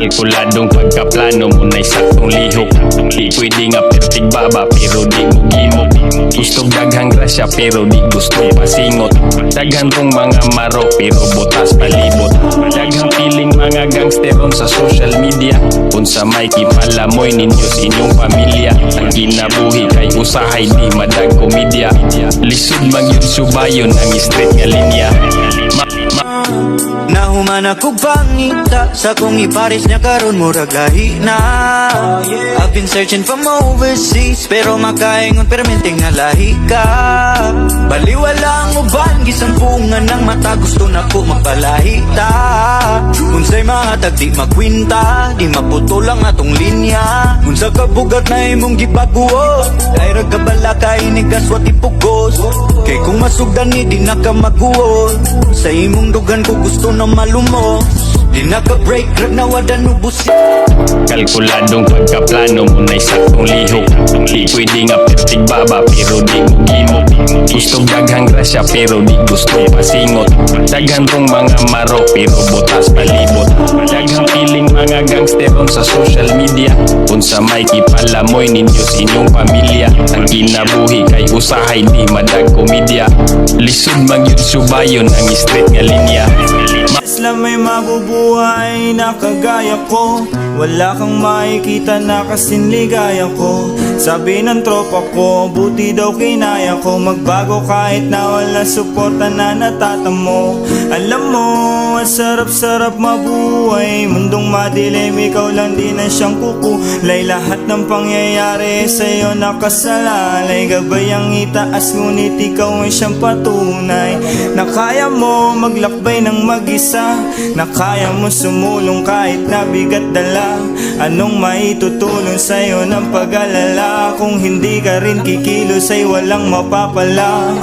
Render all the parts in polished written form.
Kalkuladong pagkaplano mo na'y saktong lihok. Di pwede nga pertig baba pero di mo gimok. Gustong daghang grasya pero di gusto pasingot. Daghang rong mga maro pero butas palibot. Daghang piling mga gangsteron sa social media. Kung sa may kipalamoy ninyo sa inyong pamilya. Ang kinabuhi kay usahay di madag komedya. Lisod magyud subayon ang straight nga linya. Nahuman ako pangita sa kong ipares niya karon murag lahi na. I've been searching from overseas pero makaingon permente nga lahi ka. Baliwala ang uban gisampungan ng mata gusto na ko magpalahi ta. Unsay mahatag di makwinta di maputol ang atong linya. Unsa kabugat na imong gibaguo kay ragabala kay ni gaswat ipugos. Kay kung masugdan ni di na ka maguo sa imong dugan ko gusto na malumos. Di naka-break, rag na wada nubusi. Kalkuladong pagkaplano mo na'y saktong lihok. Di pwede nga pertig baba pero di mo gimok. Gustong daghang grasya pero di gusto pasingot. Daghang rong mga maro pero butas palibot. Daghang piling mga gangsteron sa social media. Kung sa may kipalamoy ninyo sa inyong pamilya. Ang kinabuhi kay usahay di madag komedya. Lisod magyud subayon ang straight nga linya. Isla may mabubuhay na kagaya ko. Wala kang makikita na kasinligaya ko. Sabi ng tropa ko, buti daw kinaya ko magbago kahit na wala suporta na natatamo. Alam mo, ang sarap-sarap mabuhay. Mundong madilim, ikaw lang din ang siyang kukulay. Lahat ng pangyayari sa'yo nakasalalay. Gabay ang itaas, ngunit ikaw ang siyang patunay. Na kaya mo maglakbay ng mag-isa. Na kaya mo sumulong kahit nabigat dala. Anong maitutulong sa'yo ng pag-alala? Kung hindi ka rin kikilos ay walang mapapala.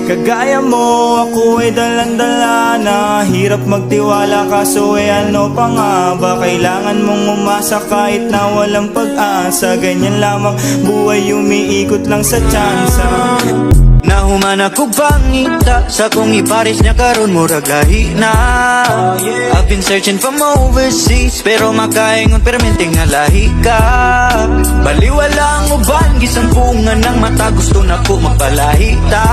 Kagaya mo ako ay dalandala na. Hirap magtiwala kaso ano pa nga ba? Kailangan mong umasa kahit na walang pag-asa. Ganyan lamang buhay umiikot lang sa tsansa. Nahuman ako pangita sa kong ipares niya karon murag lahi na. I've been searching from overseas pero makaingon permente nga lahi ka. Baliwala ang uban gisampungan ng mata gusto na ko magpalahi ta.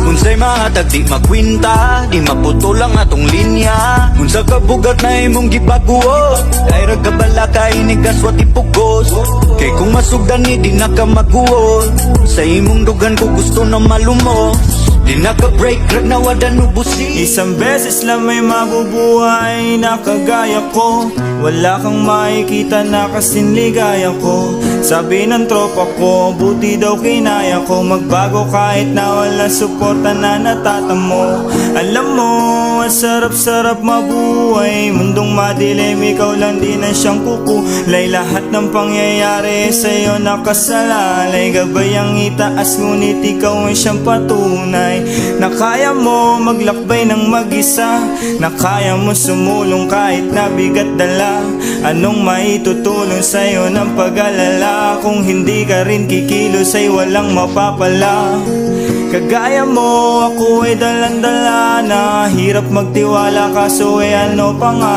Unsay mahatag di makwinta di maputol ang atong linya. Unsa kabugat na imong gibaguo kay ragabala kay ni gaswat ipugos. Kay kung masugdan ni di na ka maguo sa imong dugan ko gusto na malumos. Di naka-break, rag na wada nubusi. Isang beses lang may mabubuhay na kagaya ko. Wala kang makikita na kasinligaya ko. Sabi ng tropa ko, buti daw kinaya ko magbago kahit na wala suporta na natatamo. Alam mo, ang sarap-sarap mabuhay. Mundong madilim, ikaw lang din ang siyang kukulay. Lahat ng pangyayari sa'yo nakasalalay. Gabay ang itaas, ngunit ikaw ang siyang patunay. Na kaya mo maglakbay ng mag-isa. Na kaya mo sumulong kahit nabigat dala. Anong maitutulong sa'yo ng pag-alala? Kung hindi ka rin kikilos ay walang mapapala. Kagaya mo ako ay dalandala na. Hirap magtiwala kaso ano pa nga